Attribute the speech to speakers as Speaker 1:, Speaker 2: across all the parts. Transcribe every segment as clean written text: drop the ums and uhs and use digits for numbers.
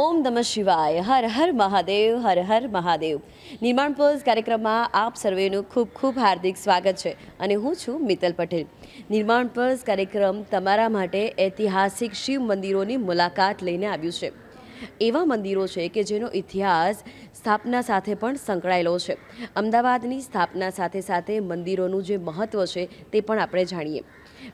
Speaker 1: ઓમ નમઃ શિવાય. હર હર મહાદેવ, હર હર મહાદેવ. નિર્માણ પર્લ્સ કાર્યક્રમમાં આપ સર્વેનું ખૂબ ખૂબ હાર્દિક સ્વાગત છે અને હું છું મિત્તલ પટેલ. નિર્માણ પર્લ્સ કાર્યક્રમ તમારા માટે ઐતિહાસિક શિવ મંદિરોની મુલાકાત લઈને આવ્યું છે. એવા મંદિરો છે કે જેનો ઇતિહાસ સ્થાપના સાથે પણ સંકળાયેલો છે. અમદાવાદની સ્થાપના સાથે સાથે મંદિરોનું જે મહત્ત્વ છે તે પણ આપણે જાણીએ.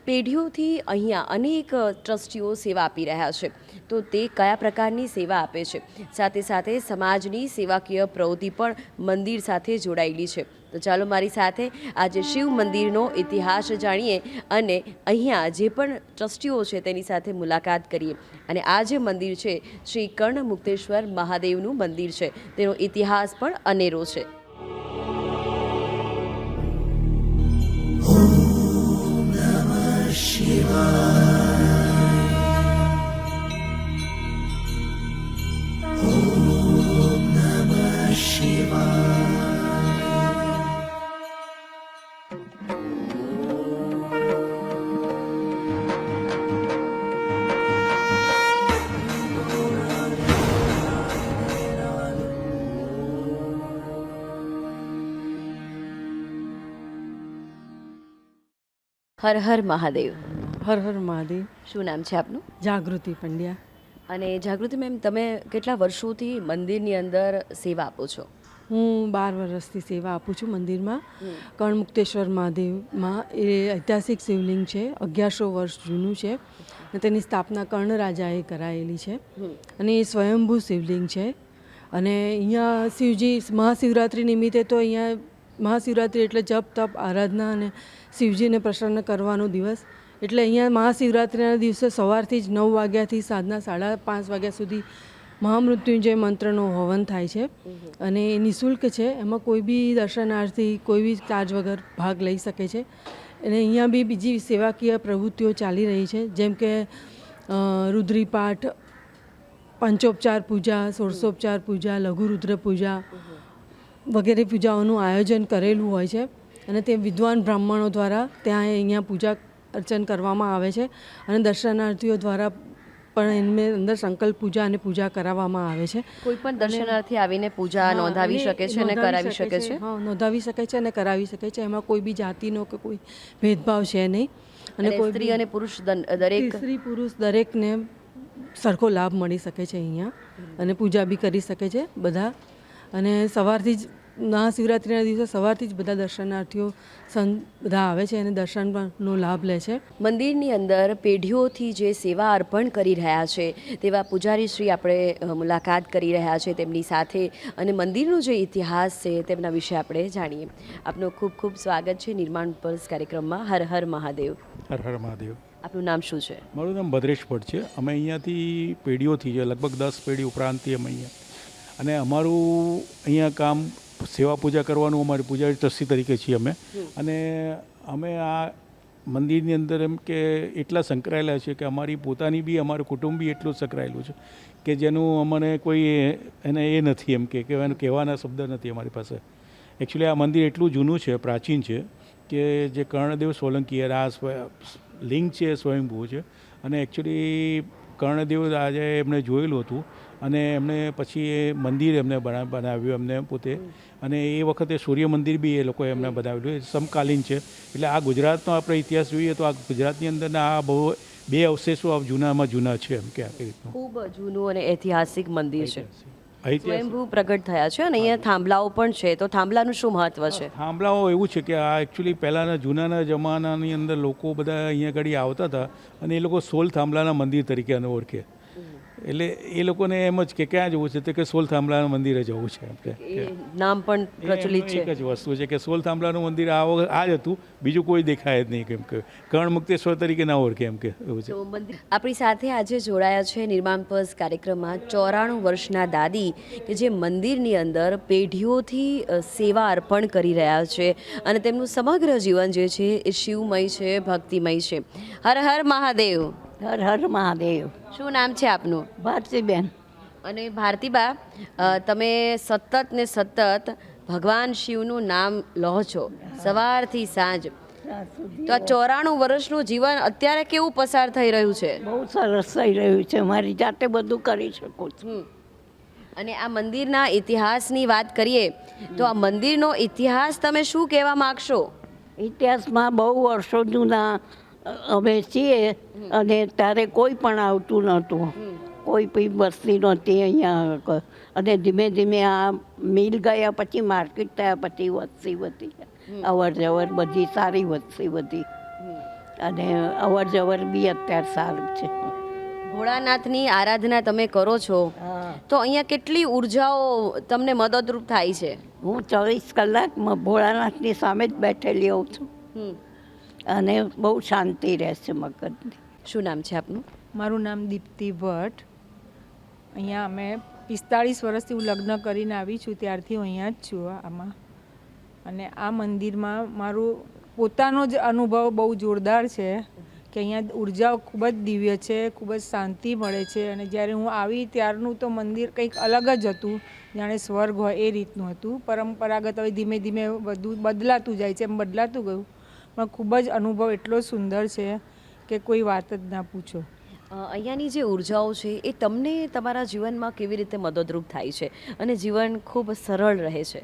Speaker 1: પેઢીઓથી અહીંયા અનેક ટ્રસ્ટીઓ સેવા આપી રહ્યા છે. તો તે કયા પ્રકારની સેવા આપે છે, સાથે સાથે સમાજની સેવાકીય પ્રવૃત્તિ પણ મંદિર સાથે જોડાયેલી છે. તો ચાલો મારી સાથે આજે શિવ મંદિરનો ઇતિહાસ જાણીએ અને અહીંયા જે પણ ટ્રસ્ટીઓ છે તેની સાથે મુલાકાત કરીએ. અને આ જે મંદિર છે શ્રી કર્ણમુક્તેશ્વર મહાદેવનું મંદિર છે, તેનો ઇતિહાસ પણ અનેરો છે. હર હર મહાદેવ.
Speaker 2: હર હર મહાદેવ.
Speaker 1: શું નામ છે આપનું?
Speaker 2: જાગૃતિ પંડ્યા.
Speaker 1: અને જાગૃતિ મેમ, તમે કેટલા વર્ષોથી મંદિરની અંદર સેવા આપો છો?
Speaker 2: હું 12 વર્ષથી સેવા આપું છું મંદિરમાં. કર્ણમુક્તેશ્વર મહાદેવમાં એ ઐતિહાસિક શિવલિંગ છે, 1100 વર્ષ જૂનું છે અને તેની સ્થાપના કર્ણ રાજાએ કરાયેલી છે અને એ સ્વયંભૂ શિવલિંગ છે. અને અહીંયા શિવજી મહાશિવરાત્રિ નિમિત્તે તો અહીંયા મહાશિવરાત્રિ એટલે જપ તપ આરાધના અને શિવજીને પ્રસન્ન કરવાનો દિવસ. એટલે અહીંયા મહાશિવરાત્રિના દિવસે સવારથી જ 9 વાગ્યાથી સાંજના 5:30 વાગ્યા સુધી મહામૃત્યુંજય મંત્રનો હવન થાય છે અને એ નિઃશુલ્ક છે. એમાં કોઈ બી દર્શનાર્થી કોઈ બી ચાર્જ વગર ભાગ લઈ શકે છે. અને અહીંયા બી બીજી સેવાકીય પ્રવૃત્તિઓ ચાલી રહી છે, જેમ કે રુદ્રીપાઠ, પંચોપચાર પૂજા, ષોડશોપચાર પૂજા, લઘુરુદ્ર પૂજા વગેરે પૂજાઓનું આયોજન કરેલું હોય છે અને તે વિદ્વાન બ્રાહ્મણો દ્વારા ત્યાં અહીંયા પૂજા અર્ચન કરવામાં આવે છે અને દર્શનાર્થીઓ દ્વારા પણ એમને અંદર સંકલ્પ પૂજા અને પૂજા કરાવવામાં આવે છે.
Speaker 1: કોઈ પણ દર્શનાર્થી આવીને પૂજા નોંધાવી શકે છે અને કરાવી શકે છે.
Speaker 2: હા, નોંધાવી શકે છે અને કરાવી શકે છે. એમાં કોઈ બી જાતિનો કે કોઈ ભેદભાવ છે નહીં.
Speaker 1: અને કોઈ સ્ત્રી અને પુરુષ દરેક
Speaker 2: સ્ત્રી પુરુષ દરેકને સરખો લાભ મળી શકે છે અહીંયા અને પૂજા બી કરી શકે છે બધા. અને સવારથી જ મહાશિવરાત્રિના દિવસે સવારથી જ બધા દર્શનાર્થીઓ બધા આવે છે અને દર્શનનો લાભ લે છે.
Speaker 1: મંદિરની અંદર પેઢીઓથી જે સેવા અર્પણ કરી રહ્યા છે તેવા પૂજારી શ્રી આપણે મુલાકાત કરી રહ્યા છે તેમની સાથે, અને મંદિરનો જે ઇતિહાસ છે તેમના વિશે આપણે જાણીએ. આપનું ખૂબ ખૂબ સ્વાગત છે નિર્માણ પર્લ્સ કાર્યક્રમમાં. હર હર મહાદેવ.
Speaker 3: હર હર મહાદેવ.
Speaker 1: આપનું નામ શું છે?
Speaker 3: મારું નામ ભદ્રેશ ભટ્ટ છે. અમે અહીંયાથી પેઢીઓથી છે, લગભગ 10 પેઢી ઉપરાંતથી અમે અહીંયા, અને અમારું અહીંયા કામ સેવા પૂજા કરવાનું, અમારી પૂજારી ટ્રસ્ટી તરીકે છીએ અમે. અને અમે આ મંદિરની અંદર એમ કે એટલા સંકળાયેલા છે કે અમારી પોતાની બી અમારું કુટુંબ બી એટલું સંકળાયેલું છે કે જેનું અમને કોઈ એને એ નથી એમ કે કહેવાના શબ્દ નથી અમારી પાસે. એકચ્યુઅલી આ મંદિર એટલું જૂનું છે, પ્રાચીન છે કે જે કર્ણદેવ સોલંકી આ લિંગ છે એ સ્વયંભૂ છે. અને એકચ્યુઅલી કર્ણદેવ આજે એમણે જોયેલું હતું અને એમણે પછી એ મંદિર એમને બનાવ્યું એમને પોતે. અને એ વખતે સૂર્ય મંદિર બી એ લોકોએ એમને બનાવેલું. એ સમકાલીન છે. એટલે આ ગુજરાતનો આપણે ઇતિહાસ જોઈએ તો આ ગુજરાતની અંદરના આ બહુ 2 અવશેષો આ જૂનામાં જૂના છે એમ કે આ રીતનું
Speaker 1: ખૂબ જૂનું અને ઐતિહાસિક મંદિર છે.
Speaker 3: ઐતિહાસિક
Speaker 1: સ્વયંભૂ પ્રગટ થયા છે અને અહીંયા થાંભલાઓ પણ છે. તો થાંભલાનું શું મહત્વ છે?
Speaker 3: થાંભલાઓ એવું છે કે આ એકચ્યુઅલી પહેલાંના જૂનાના જમાનાની અંદર લોકો બધા અહીંયા આગળ આવતા હતા અને એ લોકો 16 થાંભલાના મંદિર તરીકે એને ઓળખે. એટલે એ લોકોને એમ જ કે ક્યાં જવું છે, તો કે 16 થાંભલાના મંદિરે જવું છે આપણે.
Speaker 1: નામ પણ પ્રચલિત છે.
Speaker 3: એક જ વસ્તુ છે કે 16 થાંભલાનું મંદિર આ જ હતું, બીજું કોઈ દેખાય જ નહીં, કેમ કે કર્ણમુક્તેશ્વર તરીકે ના ઓળખે એમ કે એવું છે.
Speaker 1: તો આપણી સાથે આજે જોડાયા છે નિર્માણ પર્લ્સ કાર્યક્રમમાં 94 વર્ષના દાદી કે જે મંદિરની અંદર પેઢીઓથી સેવા અર્પણ કરી રહ્યા છે અને તેમનું સમગ્ર જીવન જે છે એ શિવમય છે, ભક્તિમય છે. હર હર મહાદેવ.
Speaker 4: હર હર મહાદેવ.
Speaker 1: શું નામ છે આપનું?
Speaker 4: ભારતીબેન.
Speaker 1: અને ભારતીબા, તમે સતત ને સતત ભગવાન શિવનું નામ લો છો સવારથી સાંજ, તો આ 94 વર્ષનું જીવન અત્યારે કેવું પસાર થઈ રહ્યું છે?
Speaker 4: બહુ સરસ થઈ રહ્યું છે. મારી જાતે બધું કરી શકું છું.
Speaker 1: અને આ મંદિરના ઇતિહાસની વાત કરીએ તો આ મંદિરનો ઇતિહાસ તમે શું કહેવા માગશો?
Speaker 4: ઇતિહાસમાં બહુ વર્ષો જૂના અમે છીએ અને ત્યારે કોઈ પણ આવતું નહોતું. કોઈ પણ વસ્તી નહોતી અહીંયા. અને ધીમે ધીમે આ મિલ ગયા પછી માર્કેટ થયા પછી વસ્તી વધી. અવર જવર બધી સારી વસ્તી વધી અને અવર જવર બી અત્યારે સારું છે.
Speaker 1: ભોળાનાથની આરાધના તમે કરો છો તો અહીંયા કેટલી ઉર્જાઓ તમને મદદરૂપ થાય છે?
Speaker 4: હું 24 કલાકમાં ભોળાનાથની સામે જ બેઠેલી હોઉં છું અને બહુ શાંતિ રહે છે મગજની.
Speaker 1: શું નામ છે આપનું?
Speaker 5: મારું નામ દીપ્તિ ભટ્ટ. અહીંયા અમે 45 વર્ષથી હું લગ્ન કરીને આવી છું ત્યારથી હું અહીંયા જ છું આમાં. અને આ મંદિરમાં મારું પોતાનો જ અનુભવ બહુ જોરદાર છે કે અહીંયા ઉર્જાઓ ખૂબ જ દિવ્ય છે, ખૂબ જ શાંતિ મળે છે. અને જ્યારે હું આવી ત્યારનું તો મંદિર કંઈક અલગ જ હતું, જાણે સ્વર્ગ હોય એ રીતનું હતું. પરંપરાગત હવે ધીમે ધીમે બધું બદલાતું જાય છે, એમ બદલાતું ગયું. પણ ખૂબ જ અનુભવ એટલો સુંદર છે કે કોઈ વાત જ ના પૂછો.
Speaker 1: અહીંયાની જે ઉર્જાઓ છે એ તમને તમારા જીવનમાં કેવી રીતે મદદરૂપ થાય છે અને જીવન ખૂબ સરળ રહે છે?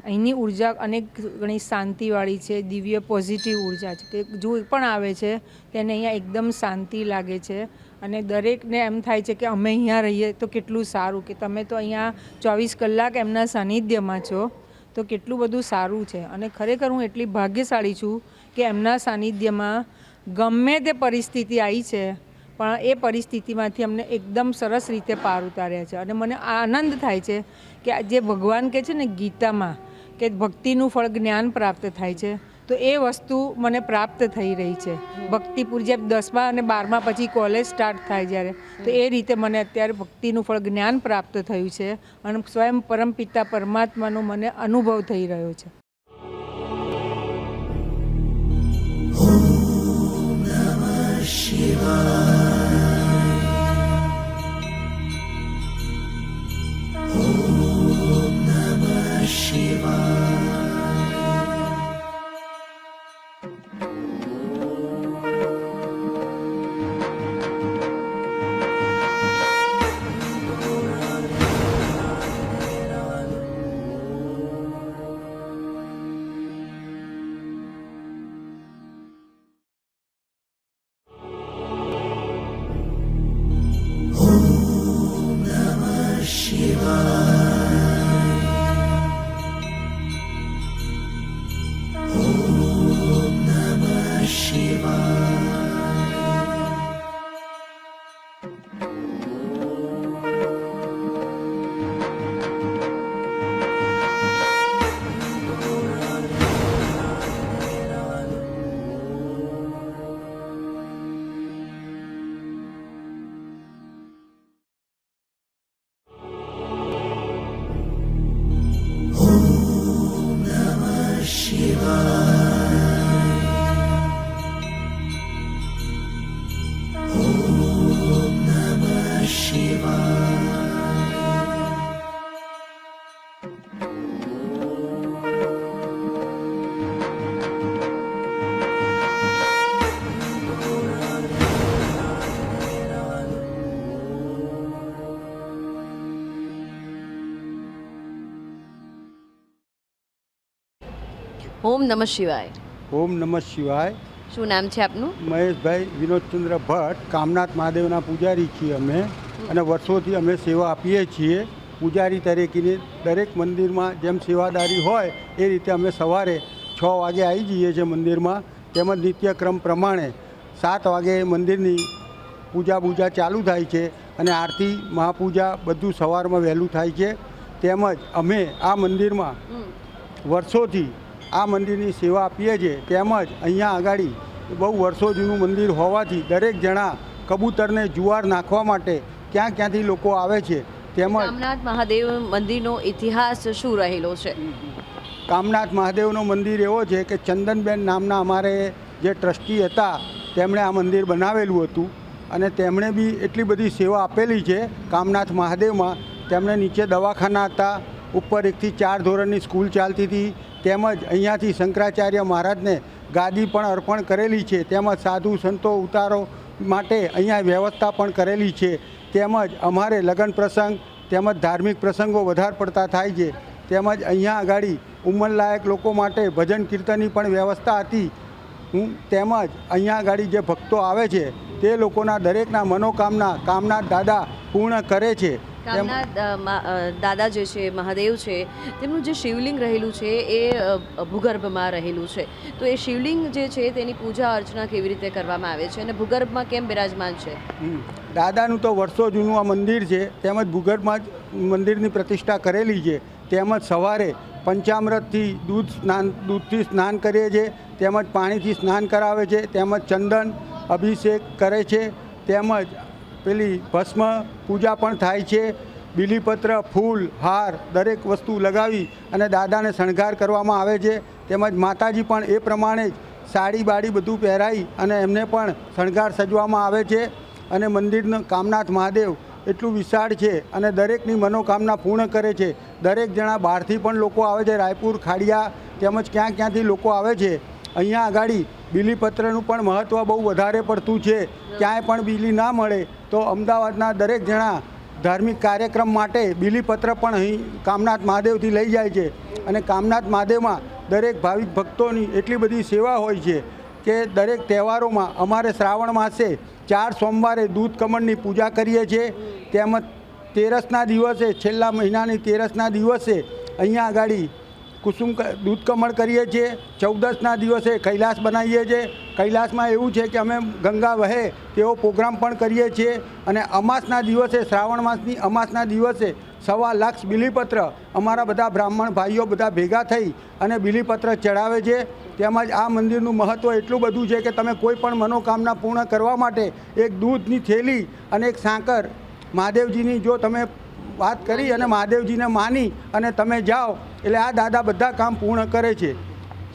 Speaker 5: અહીંની ઉર્જા અનેક ઘણી શાંતિવાળી છે, દિવ્ય પોઝિટિવ ઉર્જા છે કે જો પણ આવે છે તેને અહીંયા એકદમ શાંતિ લાગે છે. અને દરેકને એમ થાય છે કે અમે અહીંયા રહીએ તો કેટલું સારું, કે તમે તો અહીંયા 24 કલાક એમના સાનિધ્યમાં છો તો કેટલું બધું સારું છે. અને ખરેખર હું એટલી ભાગ્યશાળી છું કે એમના સાનિધ્યમાં ગમે તે પરિસ્થિતિ આવી છે પણ એ પરિસ્થિતિમાંથી અમને એકદમ સરસ રીતે પાર ઉતાર્યા છે. અને મને આનંદ થાય છે કે જે ભગવાન કહે છે ને ગીતામાં કે ભક્તિનું ફળ જ્ઞાન પ્રાપ્ત થાય છે, તો એ વસ્તુ મને પ્રાપ્ત થઈ રહી છે. ભક્તિપુર જેમ 10મા અને 12મા પછી કોલેજ સ્ટાર્ટ થાય જ્યારે, તો એ રીતે મને અત્યારે ભક્તિનું ફળ જ્ઞાન પ્રાપ્ત થયું છે અને સ્વયં પરમપિતા પરમાત્માનો મને અનુભવ થઈ રહ્યો છે.
Speaker 1: ઓમ નમઃ શિવાય.
Speaker 6: ઓમ નમઃ શિવાય.
Speaker 1: શું નામ છે આપનું?
Speaker 6: મહેશભાઈ વિનોદચંદ્ર ભટ્ટ. કામનાથ મહાદેવના પૂજારી છીએ અમે અને વર્ષોથી અમે સેવા આપીએ છીએ. પૂજારી તરીકેની દરેક મંદિરમાં જેમ સેવાદારી હોય એ રીતે અમે સવારે 6 વાગે આવી જઈએ છીએ મંદિરમાં. તેમજ નિત્યક્રમ પ્રમાણે 7 વાગે મંદિરની પૂજા ચાલુ થાય છે અને આરતી મહાપૂજા બધું સવારમાં વહેલું થાય છે. તેમજ અમે આ મંદિરમાં વર્ષોથી આ મંદિરની સેવા આપીએ છીએ. તેમજ અહીંયા આગળ બહુ વર્ષો જૂનું મંદિર હોવાથી દરેક જણા કબૂતરને જુવાર નાખવા માટે ક્યાંથી લોકો આવે છે. તેમજ
Speaker 1: કામનાથ મહાદેવ મંદિરનો ઇતિહાસ શું રહેલો છે?
Speaker 6: કામનાથ મહાદેવનો મંદિર એવો છે કે ચંદનબેન નામના અમારે જે ટ્રસ્ટી હતા તેમણે આ મંદિર બનાવેલું હતું અને તેમણે બી એટલી બધી સેવા આપેલી છે કામનાથ મહાદેવમાં. તેમણે નીચે દવાખાના હતા, ઉપર 1 થી 4 ધોરણની સ્કૂલ ચાલતી હતી. તેમજ અહીંયાથી શંકરાચાર્ય મહારાજને ગાદી પણ અર્પણ કરેલી છે, તેમજ સાધુ સંતો ઉતારો માટે અહીંયા વ્યવસ્થા પણ કરેલી છે, તેમજ અમારે લગ્ન પ્રસંગ તેમજ ધાર્મિક પ્રસંગો વધારે પડતા થાય છે, તેમજ અહીંયા આગળ ઉંમરલાયક લોકો માટે ભજન કીર્તનની પણ વ્યવસ્થા હતી. તેમજ અહીંયા આગળ જે ભક્તો આવે છે તે લોકોના દરેકના કામના દાદા પૂર્ણ કરે છે.
Speaker 1: દાદા જે છે મહાદેવ છે તેમનું જે શિવલિંગ રહેલું છે એ ભૂગર્ભમાં રહેલું છે, તો એ શિવલિંગ જે છે તેની પૂજા અર્ચના કેવી રીતે કરવામાં આવે છે અને ભૂગર્ભમાં કેમ બિરાજમાન છે?
Speaker 6: દાદાનું તો વર્ષો જૂનું આ મંદિર છે, તેમજ ભૂગર્ભમાં જ મંદિરની પ્રતિષ્ઠા કરેલી છે. તેમજ સવારે પંચામૃતથી દૂધથી સ્નાન કરીએ છીએ, તેમજ પાણીથી સ્નાન કરાવે છે, તેમજ ચંદન અભિષેક કરે છે, તેમજ પેલી ભસ્મ પૂજા પણ થાય છે. બીલીપત્ર, ફૂલ, હાર દરેક વસ્તુ લગાવી અને દાદાને શણગાર કરવામાં આવે છે. તેમજ માતાજી પણ એ પ્રમાણે જ સાડી બાડી બધું પહેરાવી અને એમને પણ શણગાર સજવામાં આવે છે. અને મંદિરનું કામનાથ મહાદેવ એટલું વિશાળ છે અને દરેકની મનોકામના પૂર્ણ કરે છે. દરેક જણા બહારથી પણ લોકો આવે છે, રાયપુર, ખાડિયા તેમજ ક્યાંથી લોકો આવે છે. અહીંયા આગળ બીલીપત્રનું પણ મહત્ત્વ બહુ વધારે પડતું છે. ક્યાંય પણ બીલી ના મળે તો અમદાવાદના દરેક જણા ધાર્મિક કાર્યક્રમ માટે બીલીપત્ર પણ અહીં કામનાથ મહાદેવથી લઈ જાય છે. અને કામનાથ મહાદેવમાં દરેક ભાવિક ભક્તોની એટલી બધી સેવા હોય છે કે દરેક તહેવારોમાં અમારે શ્રાવણ માસે 4 સોમવારે દૂધ કમળની પૂજા કરીએ છીએ. તેમજ તેરસના દિવસે, છેલ્લા મહિનાની તેરસના દિવસે અહીંયા આગળ દૂધ કમળ કરીએ છીએ. 14ના દિવસે કૈલાસ બનાવીએ છીએ. કૈલાસમાં એવું છે કે અમે ગંગા વહે તેવો પ્રોગ્રામ પણ કરીએ છીએ. અને અમાસના દિવસે, શ્રાવણ માસની અમાસના દિવસે 1.25 લાખ બીલીપત્ર અમારા બધા બ્રાહ્મણ ભાઈઓ બધા ભેગા થઈ અને બીલીપત્ર ચડાવે છે. તેમજ આ મંદિરનું મહત્ત્વ એટલું બધું છે કે તમે કોઈ પણ મનોકામના પૂર્ણ કરવા માટે એક દૂધની થેલી અને એક સાંકર મહાદેવજીની જો તમે વાત કરી અને મહાદેવજીને માની અને તમે જાઓ એટલે આ દાદા બધા કામ પૂર્ણ કરે છે.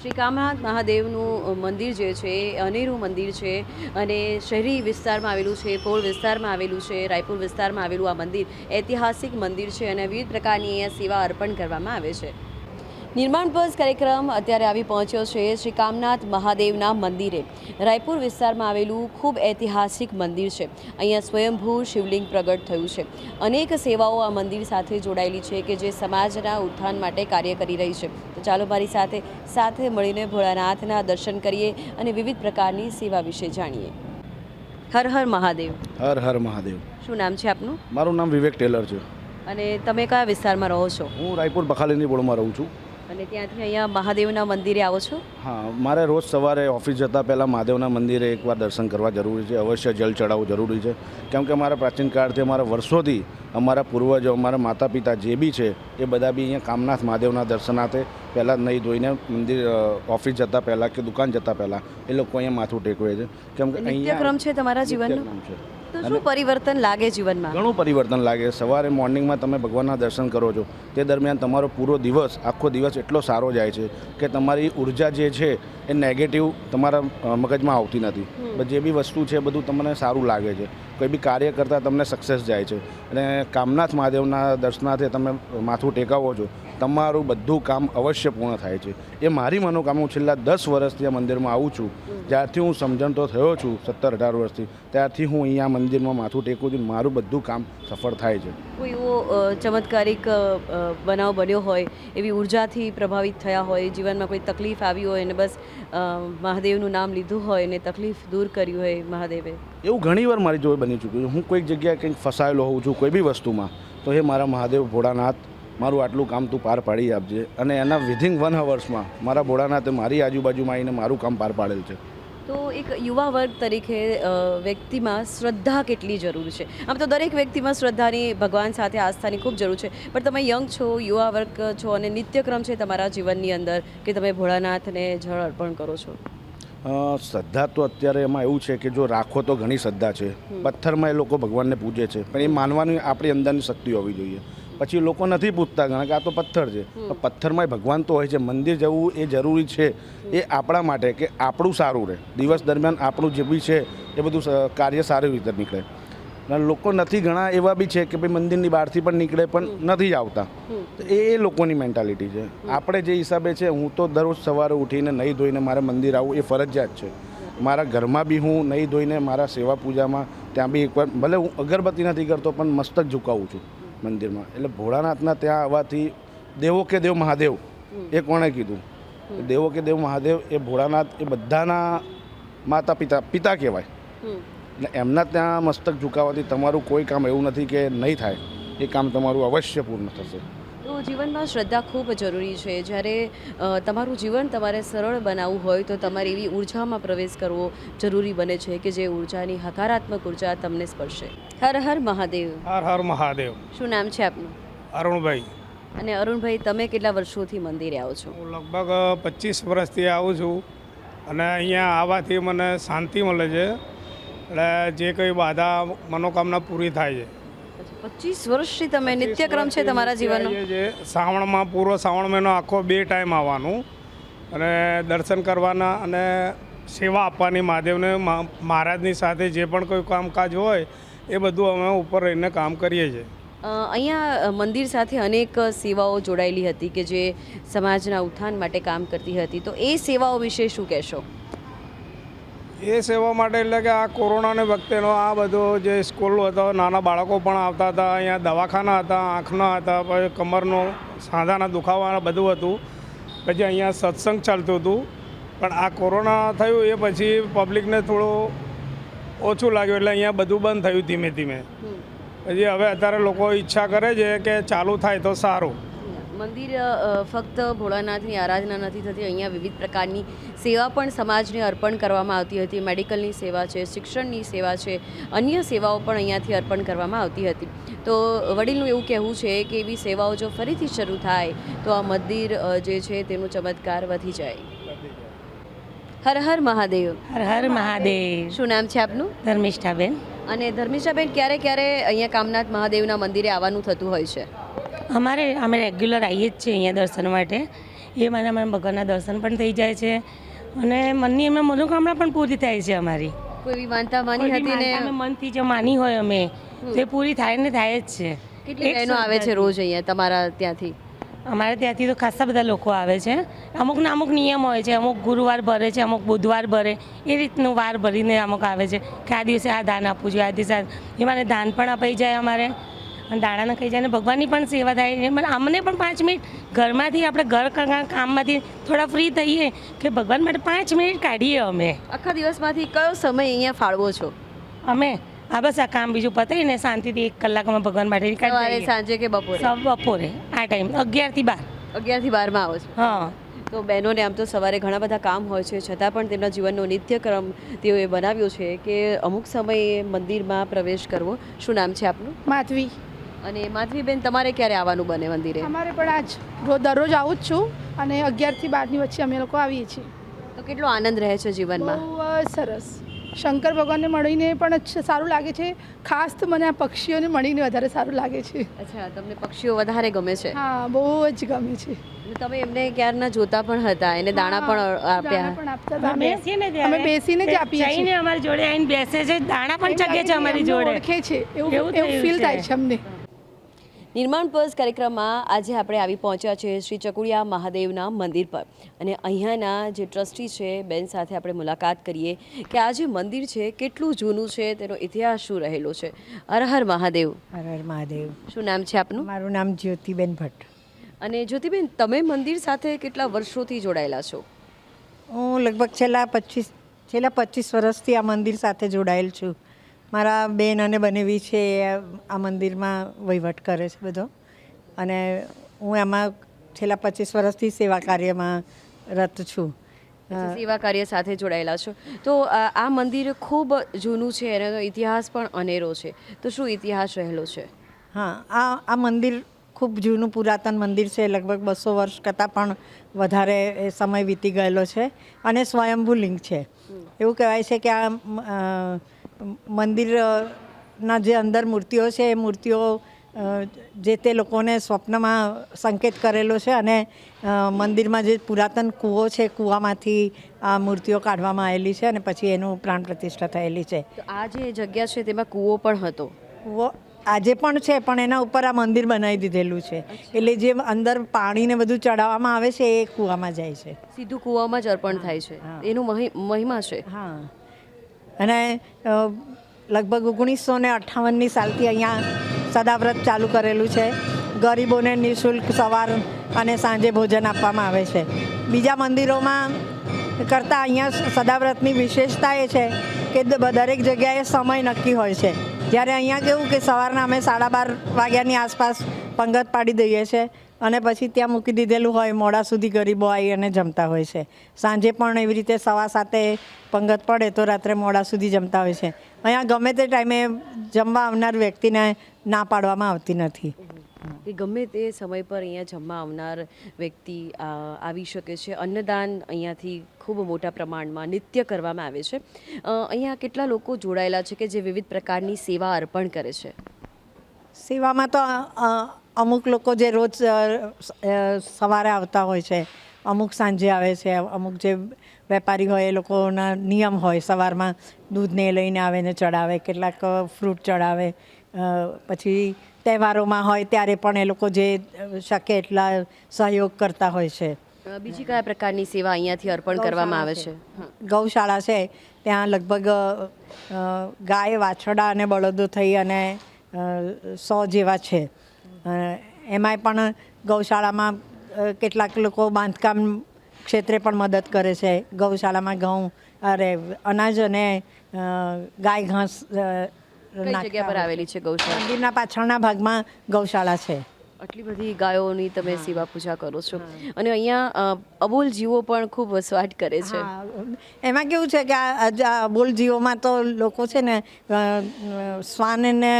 Speaker 1: શ્રી કામનાથ મહાદેવનું મંદિર જે છે એ અનેરું મંદિર છે અને શહેરી વિસ્તારમાં આવેલું છે, પોળ વિસ્તારમાં આવેલું છે, રાયપુર વિસ્તારમાં આવેલું આ મંદિર ઐતિહાસિક મંદિર છે અને વિવિધ પ્રકારની અહીંયા સેવા અર્પણ કરવામાં આવે છે. નિર્માણ બસ કાર્યક્રમ અત્યારે આવી પહોંચ્યો છે શ્રી કામનાથ મહાદેવના મંદિરે. રાયપુર વિસ્તારમાં આવેલું ખૂબ ઐતિહાસિક મંદિર છે. અહીંયા સ્વયંભૂ શિવલિંગ પ્રગટ થયું છે. અનેક સેવાઓ આ મંદિર સાથે જોડાયેલી છે કે જે સમાજના ઉત્થાન માટે કાર્ય કરી રહી છે. તો ચાલો મારી સાથે મળીને ભોળાનાથના દર્શન કરીએ અને વિવિધ પ્રકારની સેવા વિશે જાણીએ. હર હર મહાદેવ.
Speaker 7: હર હર મહાદેવ.
Speaker 1: શું નામ છે આપનું?
Speaker 7: મારું નામ વિવેક ટેલર છે.
Speaker 1: અને તમે કયા વિસ્તારમાં રહો છો?
Speaker 7: હું રાયપુર બખાલીની બોળમાં રહું છું.
Speaker 1: અને ત્યાંથી અહીંયા મહાદેવના મંદિરે આવો છો?
Speaker 7: હા, મારે રોજ સવારે ઓફિસ જતાં પહેલાં મહાદેવના મંદિરે એકવાર દર્શન કરવા જરૂરી છે. અવશ્ય જલ ચડાવવું જરૂરી છે. કેમ કે અમારા પ્રાચીન કાળથી, અમારા વર્ષોથી અમારા પૂર્વજો, અમારા માતા પિતા જે બી છે એ બધા બી અહીંયા કામનાથ મહાદેવના દર્શનાર્થે પહેલાં નહીં ધોઈને મંદિર ઓફિસ જતાં પહેલાં કે દુકાન જતાં પહેલાં એ લોકો અહીંયા માથું ટેકવે છે. કેમ કે
Speaker 1: નિત્યક્રમ છે તમારા જીવનનો?
Speaker 7: છે.
Speaker 1: તો શું પરિવર્તન લાગે જીવનમાં?
Speaker 7: ઘણું પરિવર્તન લાગે. સવારે મોર્નિંગમાં તમે ભગવાનના દર્શન કરો છો તે દરમિયાન તમારો પૂરો દિવસ, આખો દિવસ એટલો સારો જાય છે કે તમારી ઉર્જા જે છે એ નેગેટિવ તમારા મગજમાં આવતી નથી. જે બી વસ્તુ છે બધું તમને સારું લાગે છે. કોઈ બી કાર્ય કરતાં તમને સક્સેસ જાય છે. અને કામનાથ મહાદેવના દર્શનાર્થે તમે માથું ટેકાવો છો, તમારું બધું કામ અવશ્ય પૂર્ણ થાય છે. એ મારી મનોકામના. હું છેલ્લા 10 વર્ષથી આ મંદિરમાં આવું છું. જ્યારથી હું સમજણતો થયો છું, 17-18 વર્ષથી, ત્યારથી હું અહીંયા મંદિરમાં માથું ટેકું છું. મારું બધું કામ સફળ થાય છે.
Speaker 1: કોઈ એવો ચમત્કારિક બનાવ બન્યો હોય, એવી ઉર્જાથી પ્રભાવિત થયા હોય, જીવનમાં કોઈ તકલીફ આવી હોય અને બસ મહાદેવનું નામ લીધું હોય અને તકલીફ દૂર કરી હોય મહાદેવે?
Speaker 7: એવું ઘણીવાર મારી જોડે બની ચૂક્યું છે. હું કોઈક જગ્યાએ કંઈક ફસાયેલો હોઉં છું કોઈ બી વસ્તુમાં, તો એ મારા મહાદેવ ભોળાનાથ મારું આટલું કામ તું પાર પાડી આપજે. અને એના વિધિન 1 અવર્સમાં મારા ભોળાનાથે મારી આજુબાજુમાં આવીને મારું કામ પાર પાડેલ છે.
Speaker 1: તો એક યુવા વર્ગ તરીકે વ્યક્તિમાં શ્રદ્ધા કેટલી જરૂર છે? આમ તો દરેક વ્યક્તિમાં શ્રદ્ધાની, ભગવાન સાથે આસ્થાની ખૂબ જરૂર છે, પણ તમે યંગ છો, યુવા વર્ગ છો અને નિત્યક્રમ છે તમારા જીવનની અંદર કે તમે ભોળાનાથને જળ અર્પણ કરો છો.
Speaker 7: શ્રદ્ધા તો અત્યારે એમાં એવું છે કે જો રાખો તો ઘણી શ્રદ્ધા છે. પથ્થરમાં એ લોકો ભગવાનને પૂજે છે, પણ એ માનવાની આપણી અંદરની શક્તિ હોવી જોઈએ. પછી લોકો નથી પૂછતા કારણ કે આ તો પથ્થર છે. પથ્થરમાં ભગવાન તો હોય છે. મંદિર જવું એ જરૂરી છે એ આપણા માટે, કે આપણું સારું રહે. દિવસ દરમિયાન આપણું જે બી છે એ બધું કાર્ય સારી રીતે નીકળે. અને લોકો નથી ઘણા એવા બી છે કે ભાઈ મંદિરની બહારથી પણ નીકળે પણ નથી જ આવતા. તો એ લોકોની મેન્ટાલિટી છે. આપણે જે હિસાબે છે, હું તો દરરોજ સવારે ઉઠીને નહીં ધોઈને મારે મંદિર આવવું એ ફરજિયાત છે. મારા ઘરમાં બી હું નહીં ધોઈને મારા સેવા પૂજામાં ત્યાં બી એકવાર ભલે હું અગરબત્તી નથી કરતો પણ મસ્તક ઝુકાવું છું મંદિરમાં. એટલે ભોળાનાથના ત્યાં આવવાથી દેવો કે દેવ મહાદેવ એ કોણે કીધું? દેવો કે દેવ મહાદેવ એ ભોળાનાથ એ બધાના માતા પિતા કહેવાય. એટલે એમના ત્યાં મસ્તક ઝુકાવવાથી તમારું કોઈ કામ એવું નથી કે નહીં થાય, એ કામ તમારું અવશ્ય પૂર્ણ થશે.
Speaker 1: તો જીવનમાં શ્રદ્ધા ખૂબ જરૂરી છે. જ્યારે તમારું જીવન તમારે સરળ બનાવવું હોય તો તમારે એવી ઉર્જામાં પ્રવેશ કરવો જરૂરી બને છે કે જે ઉર્જાની હકારાત્મક ઉર્જા તમને સ્પર્શે. હર હર મહાદેવ.
Speaker 8: હર હર મહાદેવ.
Speaker 1: શું નામ છે આપનું?
Speaker 8: અરુણભાઈ.
Speaker 1: અને અરુણભાઈ, તમે કેટલા વર્ષોથી મંદિરે આવો છો?
Speaker 8: હું લગભગ 25 વર્ષથી આવું છું અને અહીંયા આવવાથી મને શાંતિ મળે છે. એટલે જે કંઈ બાધા મનોકામના પૂરી થાય છે.
Speaker 1: 25 વર્ષથી તમે નિત્યક્રમ છે તમારા જીવનનો?
Speaker 8: શ્રાવણમાં પૂરો શ્રાવણ મહિનો આખો 2 ટાઈમ આવવાનું અને દર્શન કરવાના અને સેવા આપવાની મહાદેવને. મહારાજની સાથે જે પણ કોઈ કામકાજ હોય એ બધું અમે ઉપર રહીને કામ કરીએ છીએ.
Speaker 1: અહીંયા મંદિર સાથે અનેક સેવાઓ જોડાયેલી હતી કે જે સમાજના ઉત્થાન માટે કામ કરતી હતી. તો એ સેવાઓ વિશે શું કહેશો?
Speaker 8: એ સેવા માટે એટલે કે આ કોરોનાને વખતેનો આ બધો જે સ્કૂલ હતો, નાના બાળકો પણ આવતા હતા. અહીંયા દવાખાના હતા, આંખના હતા, પછી કમરનો સાંધાના દુખાવાના બધું હતું. પછી અહીંયા સત્સંગ ચાલતું હતું. પણ આ કોરોના થયું એ પછી પબ્લિકને થોડું ઓછું લાગ્યું એટલે અહીંયા બધું બંધ થયું ધીમે ધીમે. પછી હવે અત્યારે લોકો ઈચ્છા કરે છે કે ચાલુ થાય તો સારું.
Speaker 1: મંદિર ફક્ત ભોળાનાથની આરાધના નથી થતી, અહીંયા વિવિધ પ્રકારની સેવા પણ સમાજને અર્પણ કરવામાં આવતી હતી. મેડિકલની સેવા છે, શિક્ષણની સેવા છે, અન્ય સેવાઓ પણ અહીંયાથી અર્પણ કરવામાં આવતી હતી. તો વડીલનું એવું કહેવું છે કે એવી સેવાઓ જો ફરીથી શરૂ થાય તો આ મંદિર જે છે તેનો ચમત્કાર વધી જાય. હર હર મહાદેવ.
Speaker 9: હર હર મહાદેવ.
Speaker 1: શું નામ છે આપનું?
Speaker 9: ધર્મિષ્ઠાબેન.
Speaker 1: અને ધર્મિષ્ઠાબેન, ક્યારે ક્યારે અહીંયા કામનાથ મહાદેવના મંદિરે આવવાનું થતું હોય છે?
Speaker 9: અમે રેગ્યુલર આવીએ જ છીએ અહીંયા દર્શન માટે. એ મને અમારા ભગવાનના દર્શન પણ થઈ જાય છે અને મનની એમાં મનોકામના પણ પૂરી થાય છે. અમારી
Speaker 1: કોઈ એવી માનતા માની હતી ને
Speaker 9: અમે મનથી જે માની હોય અમે તે પૂરી થાય ને થાય જ છે.
Speaker 1: કેટલી બહેનો આવે છે રોજ અહીંયા તમારા ત્યાંથી?
Speaker 9: અમારે ત્યાંથી તો ખાસા બધા લોકો આવે છે. અમુકના અમુક નિયમ હોય છે. અમુક ગુરુવાર ભરે છે, અમુક બુધવાર ભરે. એ રીતનું વાર ભરીને અમુક આવે છે કે આ દિવસે આ દાન આપવું જોઈએ, આ દિવસે એમાં દાન પણ અપાઈ જાય અમારે અને દાણાને ખાઈ જાય અને ભગવાનની પણ સેવા થાય. અમને પણ 5 મિનિટ ઘરમાંથી આપણે ઘર કામમાંથી થોડા ફ્રી થઈએ કે ભગવાન માટે 5 મિનિટ કાઢીએ. અમે
Speaker 1: આખા દિવસમાંથી કયો સમય અહીંયા ફાળવો છો?
Speaker 9: અમે બસ આ કામ બીજું પતાવીને શાંતિથી 1 કલાક અમે ભગવાન માટે
Speaker 1: સવારે, સાંજે કે બપોરે?
Speaker 9: બપોરે આ ટાઈમ 11 થી 12.
Speaker 1: 11 થી 12 માં આવો છો?
Speaker 9: હા.
Speaker 1: તો બહેનોને આમ તો સવારે ઘણા બધા કામ હોય છે, છતાં પણ તેમના જીવનનો નિત્યક્રમ તેઓએ બનાવ્યો છે કે અમુક સમયે મંદિરમાં પ્રવેશ કરવો. શું નામ છે આપનું?
Speaker 10: માધવી.
Speaker 1: અને માધવીબેન, તમારે ક્યારે આવવાનું બને મંદિરે?
Speaker 10: અમારે પણ આજ દરરોજ આવું જ છું અને 11 થી 12 ની વચ્ચે અમે લોકો આવીએ છીએ.
Speaker 1: તો કેટલો આનંદ રહે છે જીવનમાં?
Speaker 10: બહુ સરસ. શંકર ભગવાનને મળીને પણ સારું લાગે છે. ખાસ તો મને આ પક્ષીઓને મળીને વધારે સારું લાગે છે.
Speaker 1: અચ્છા, તમને પક્ષીઓ વધારે ગમે છે?
Speaker 10: હા, બહુ જ ગમે છે.
Speaker 1: અને તમે એમને ક્યારના જોતા પણ હતા, એને દાણા પણ આપ્યા?
Speaker 10: અમે બેસીને જ આપીએ છીએ.
Speaker 9: અમારી જોડે આવીને બેસે છે, દાણા પણ ચગે છે અમારી જોડે.
Speaker 10: ઓળખે છે એવું ફીલ થાય છે અમને.
Speaker 1: નિર્માણ પર્સ કાર્યક્રમમાં આજે આપણે આવી પહોંચ્યા છે શ્રી ચકુડિયા મહાદેવના મંદિર પર અને અહીંયાના જે ટ્રસ્ટી છે બેન સાથે આપણે મુલાકાત કરીએ કે આ જે મંદિર છે કેટલું જૂનું છે, તેનો ઇતિહાસ શું રહેલો છે. હર હર મહાદેવ.
Speaker 11: હર હર મહાદેવ.
Speaker 1: શું નામ છે આપનું?
Speaker 11: મારું નામ જ્યોતિબેન ભટ્ટ.
Speaker 1: અને જ્યોતિબેન, તમે મંદિર સાથે કેટલા વર્ષોથી જોડાયેલા છો?
Speaker 11: હું લગભગ છેલ્લા 25 વર્ષથી આ મંદિર સાથે જોડાયેલ છું. મારા બેન અને બનેવી છે આ મંદિરમાં વહીવટ કરે છે બધો અને હું એમાં છેલ્લા 25 વર્ષથી સેવા કાર્યમાં રત છું.
Speaker 1: સેવા કાર્ય સાથે જોડાયેલા છો. તો આ મંદિર ખૂબ જૂનું છે, એનો ઇતિહાસ પણ અનેરો છે. તો શું ઇતિહાસ રહેલો છે?
Speaker 11: હા, આ મંદિર ખૂબ જૂનું પુરાતન મંદિર છે. લગભગ 200 વર્ષ કરતાં પણ વધારે સમય વીતી ગયેલો છે અને સ્વયંભૂ લિંગ છે. એવું કહેવાય છે કે આ મંદિરના જે અંદર મૂર્તિઓ છે એ મૂર્તિઓ જે તે લોકોને સ્વપ્નમાં સંકેત કરેલો છે અને મંદિરમાં જે પુરાતન કૂવો છે, કૂવામાંથી આ મૂર્તિઓ કાઢવામાં આવેલી છે અને પછી એનું પ્રાણ પ્રતિષ્ઠા થયેલી છે.
Speaker 1: તો આ જે જગ્યા છે તેમાં કૂવો પણ હતો.
Speaker 11: કૂવો આજે પણ છે, પણ એના ઉપર આ મંદિર બનાવી દીધેલું છે, એટલે જે અંદર પાણીને બધું ચડાવવામાં આવે છે એ કૂવામાં જાય છે.
Speaker 1: સીધું કૂવામાં જ અર્પણ થાય છે. એનું મહિમા છે.
Speaker 11: હા, અને લગભગ 1958ની સાલથી અહીંયા સદાવ્રત ચાલુ કરેલું છે. ગરીબોને નિઃશુલ્ક સવાર અને સાંજે ભોજન આપવામાં આવે છે. બીજા મંદિરોમાં કરતાં અહીંયા સદાવ્રતની વિશેષતા એ છે કે દરેક જગ્યાએ સમય નક્કી હોય છે. જ્યારે અહીંયા કેવું કે સવારના અમે 12:30 વાગ્યાની આસપાસ પંગત પાડી દઈએ છીએ અને પછી ત્યાં મૂકી દીધેલું હોય, મોડા સુધી ગરીબો આવી અને જમતા હોય છે. સાંજે પણ એવી રીતે 7:15 પંગત પડે તો રાત્રે મોડા સુધી જમતા હોય છે. અહીંયા ગમે તે ટાઈમે જમવા આવનાર વ્યક્તિને ના પાડવામાં આવતી નથી.
Speaker 1: કે ગમે તે સમય પર અહીંયા જમવા આવનાર વ્યક્તિ આવી શકે છે. અન્નદાન અહીંયાથી ખૂબ મોટા પ્રમાણમાં નિત્ય કરવામાં આવે છે. અહીંયા કેટલા લોકો જોડાયેલા છે કે જે વિવિધ પ્રકારની સેવા અર્પણ કરે છે?
Speaker 11: સેવામાં તો અમુક લોકો જે રોજ સવારે આવતા હોય છે, અમુક સાંજે આવે છે, અમુક જે વેપારી હોય એ લોકોના નિયમ હોય, સવારમાં દૂધને લઈને આવે ને ચડાવે, કેટલાક ફ્રૂટ ચડાવે. પછી તહેવારોમાં હોય ત્યારે પણ એ લોકો જે શકે એટલા સહયોગ કરતા હોય છે.
Speaker 1: બીજી કયા પ્રકારની સેવા અહીંયાથી અર્પણ કરવામાં આવે છે?
Speaker 11: ગૌશાળા છે, ત્યાં લગભગ ગાય, વાછરડા અને બળદો થઈ અને 100 જેવા છે. એમાંય પણ ગૌશાળામાં કેટલાક લોકો બાંધકામ ક્ષેત્રે પણ મદદ કરે છે. ગૌશાળામાં અનાજ અને ગાય ઘાસ
Speaker 1: કઈ જગ્યા પર આવેલી છે ગૌશાળા?
Speaker 11: મંદિરના પાછળના ભાગમાં ગૌશાળા છે.
Speaker 1: આટલી બધી ગાયોની તમે સેવા પૂજા કરો છો અને અહીંયા અબોલ જીવો પણ ખૂબ વસવાટ કરે છે.
Speaker 11: એમાં કેવું છે કે આ અબોલ જીવોમાં તો લોકો છે ને શ્વાનને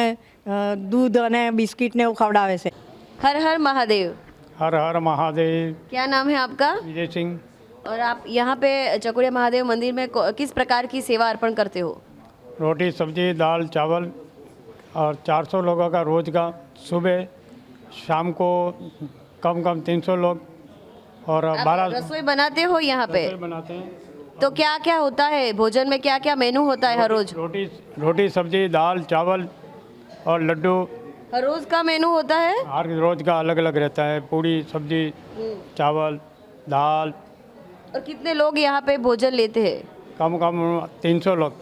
Speaker 11: दूध અને બિસ્કિટ ને એવું ખવડાવે છે.
Speaker 1: हर हर महादेव.
Speaker 8: हर हर महादेव.
Speaker 1: क्या नाम है आपका?
Speaker 8: विजय सिंह.
Speaker 1: और आप यहाँ पे चकुड़िया महादेव मंदिर में किस प्रकार की सेवा अर्पण करते हो?
Speaker 8: रोटी सब्जी दाल चावल और 400 लोगों का रोज का, सुबह शाम को कम 300 लोग और 12
Speaker 1: रसोई बनाते हो यहाँ पे?
Speaker 8: बनाते हैं.
Speaker 1: तो क्या क्या होता है भोजन में, क्या क्या मेनू होता है हर रोज?
Speaker 8: रोटी सब्जी दाल चावल और लड्डू.
Speaker 1: हर रोज का मेनू होता है?
Speaker 8: हर रोज का अलग अलग रहता है. पूड़ी सब्जी चावल दाल.
Speaker 1: और कितने लोग यहाँ पे भोजन लेते हैं?
Speaker 8: कम 300 लोग.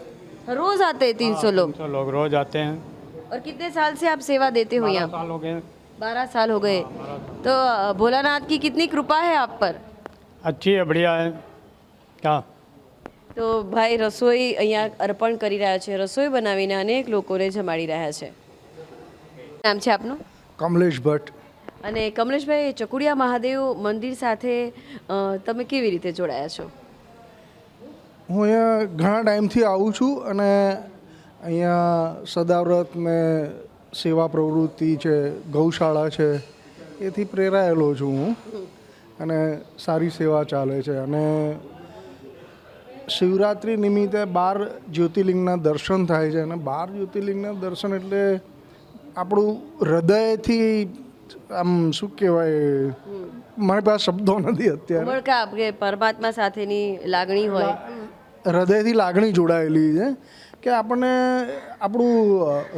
Speaker 1: रोज आते हैं 300 लोग?
Speaker 8: 300 लोग रोज आते हैं.
Speaker 1: और कितने साल से आप सेवा देते हो यहाँ?
Speaker 8: 12 साल हो गए.
Speaker 1: 12 साल हो गए. तो भोलानाथ की कितनी कृपा है आप पर?
Speaker 8: अच्छी है, बढ़िया है. क्या
Speaker 1: તો ભાઈ રસોઈ અહીંયા અર્પણ કરી રહ્યા છે, રસોઈ બનાવીને અનેક લોકોને જમાડી રહ્યા છે. નામ છે આપનું?
Speaker 12: કમલેશ ભટ્ટ.
Speaker 1: અને કમલેશભાઈ, ચકુડિયા મહાદેવ મંદિર સાથે તમે કેવી રીતે જોડાયા છો?
Speaker 12: હું અહીંયા ઘણા ટાઈમથી આવું છું અને અહીંયા સદાવ્રત ને સેવા પ્રવૃત્તિ છે, ગૌશાળા છે, એથી પ્રેરાયેલો છું હું અને સારી સેવા ચાલે છે. અને શિવરાત્રિ નિમિત્તે 12 જ્યોતિર્લિંગના દર્શન થાય છે અને 12 જ્યોતિર્લિંગના દર્શન એટલે આપણું હૃદયથી આમ શું કહેવાય, મારી પાસે શબ્દો નથી અત્યારે.
Speaker 1: ઉમળકા કે પરમાત્મા સાથેની લાગણી હોય,
Speaker 12: હૃદયથી લાગણી જોડાયેલી છે કે આપણને આપણું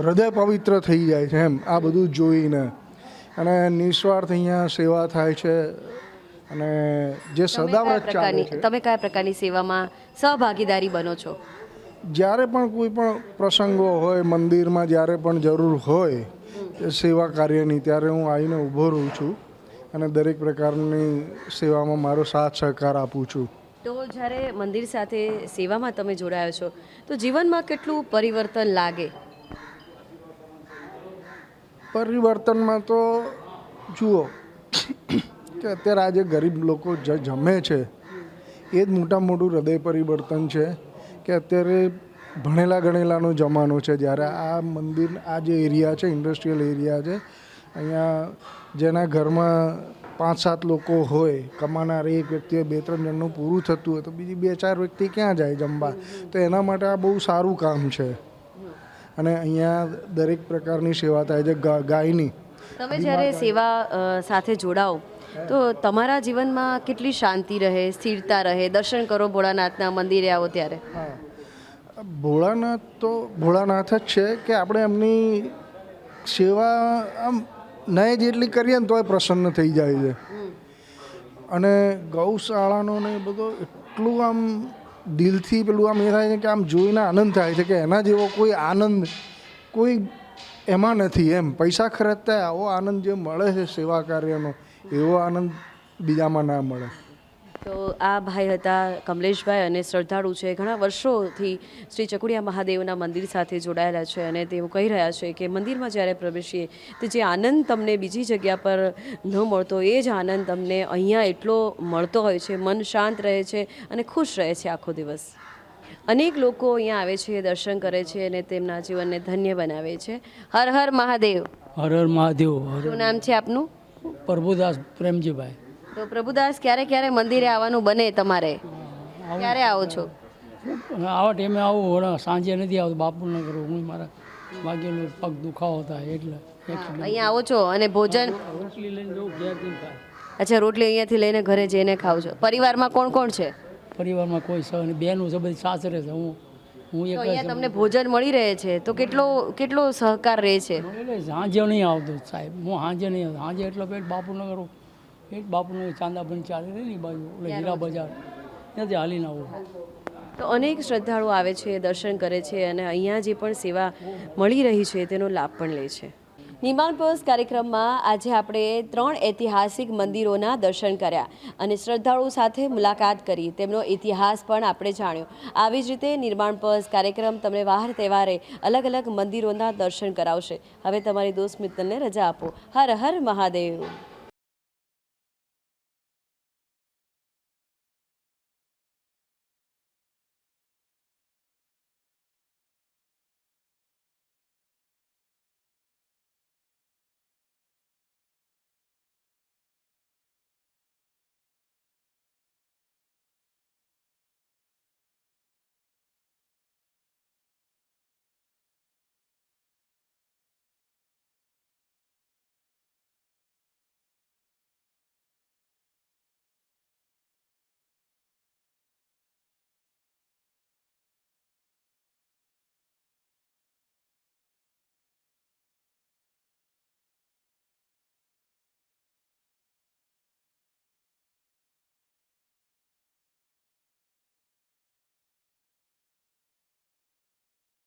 Speaker 12: હૃદય પવિત્ર થઈ જાય છે એમ આ બધું જોઈને. અને નિસ્વાર્થ અહીંયા સેવા થાય છે. અને જે સદાવ્રત ચાલે છે.
Speaker 1: તમે કયા પ્રકારની સેવામાં સહભાગીદારી બનો છો?
Speaker 12: જ્યારે પણ કોઈ પણ પ્રસંગો હોય મંદિરમાં, જ્યારે પણ જરૂર હોય સેવા કાર્યની, ત્યારે હું આવીને ઊભો રહું છું અને દરેક પ્રકારની સેવામાં મારો સાથ સહકાર આપું છું.
Speaker 1: તો જ્યારે મંદિર સાથે સેવામાં તમે જોડાયો છો તો જીવનમાં કેટલું પરિવર્તન લાગે?
Speaker 12: પરિવર્તનમાં તો જુઓ કે અત્યારે આજે ગરીબ લોકો જમે છે એ જ મોટું હૃદય પરિવર્તન છે કે અત્યારે ભણેલા ગણેલાનો જમાનો છે. જ્યારે આ મંદિર, આ જે એરિયા છે, ઇન્ડસ્ટ્રીયલ એરિયા છે, અહીંયા જેના ઘરમાં 5-7 લોકો હોય, કમાનાર એક વ્યક્તિએ 2-3 જણનું પૂરું થતું હોય તો બીજી 2-4 વ્યક્તિ ક્યાં જાય જમવા? તો એના માટે આ બહુ સારું કામ છે. અને અહીંયા દરેક પ્રકારની સેવા થાય છે ગાયની.
Speaker 1: તમે જ્યારે સેવા સાથે જોડાઓ તો તમારા જીવનમાં કેટલી શાંતિ રહે, સ્થિરતા રહે, દર્શન કરો ભોળાનાથના મંદિરે આવો ત્યારે?
Speaker 12: ભોળાનાથ જ છે કે આપણે એમની સેવા આમ નહીં જેટલી કરીએ ને તોય પ્રસન્ન થઈ જાય છે. અને ગૌશાળાનો ને એ બધો એટલું આમ દિલથી પેલું આમ એ થાય છે કે આમ જોઈને આનંદ થાય છે કે એના જેવો કોઈ આનંદ કોઈ એમાં નથી એમ. પૈસા ખર્ચતા આવો આનંદ જે મળે છે સેવા કાર્યનો એવો આનંદ બીજામાં ના મળે.
Speaker 1: તો આ ભાઈ હતા કમલેશભાઈ અને શ્રદ્ધાળુ છે, ઘણા વર્ષોથી શ્રી ચકુડિયા મહાદેવના મંદિર સાથે જોડાયેલા છે અને તેઓ કહી રહ્યા છે કે મંદિરમાં જ્યારે પ્રવેશીએ તો જે આનંદ તમને બીજી જગ્યા પર ન મળતો એ જ આનંદ તમને અહીંયા એટલો મળતો હોય છે. મન શાંત રહે છે અને ખુશ રહે છે આખો દિવસ. અનેક લોકો અહીંયા આવે છે, દર્શન કરે છે અને તેમના જીવનને ધન્ય બનાવે છે. હર હર મહાદેવ.
Speaker 13: હર હર મહાદેવ.
Speaker 1: શું નામ છે આપનું?
Speaker 13: પ્રભુદાસ પ્રેમજીભાઈ.
Speaker 1: તો પ્રભુદાસ, ક્યારે ક્યારે મંદિરે આવવાનું બને તમારે? ક્યારે આવો છો?
Speaker 13: આવા ટાઈમે આવું, સાંજે નથી આવતું, બાપુને કરું હું, મારા ભાગ્યનો પગ દુખાવો થાય એટલે
Speaker 1: અહીંયા આવો છો. અને ભોજન?
Speaker 13: રોટલી લઈને જવું ઘેરથી ખાય.
Speaker 1: અચ્છા, રોટલી અહીંયાથી લઈને ઘરે જઈને ખાવ છો. પરિવારમાં કોણ કોણ છે?
Speaker 13: પરિવારમાં કોઈ સહ નહીં, બહેનું છે બધી સાસરે છે, હું
Speaker 1: તો
Speaker 13: એક
Speaker 1: અહીંયા તમને ભોજન મળી રહે છે તો કેટલો સહકાર રહે છે?
Speaker 13: એટલે સાંજે નહીં આવતો સાહેબ, હું સાંજે નહીં આવતો. સાંજે એટલો પેટ બાપુને કરું, પેટ બાપુને ચાંદાબન ચાલે ને બાજુ એટલે હીરા બજાર ત્યાંથી હાલીને આવું.
Speaker 1: તો અનેક શ્રદ્ધાળુ આવે છે, દર્શન કરે છે અને અહીંયા જે પણ સેવા મળી રહી છે તેનો લાભ પણ લે છે. નિર્માણ પર્સ કાર્યક્રમમાં આજે આપણે 3 ઐતિહાસિક મંદિરોના દર્શન કર્યા અને શ્રદ્ધાળુ સાથે મુલાકાત કરી, તેમનો ઇતિહાસ પણ આપણે જાણ્યો. આવી જ રીતે નિર્માણ પર્સ કાર્યક્રમ તમને વાર તહેવારે અલગ અલગ મંદિરોના દર્શન કરાવશે. હવે તમારી દોસ્ત મિત્તલને રજા આપો. હર હર મહાદેવ.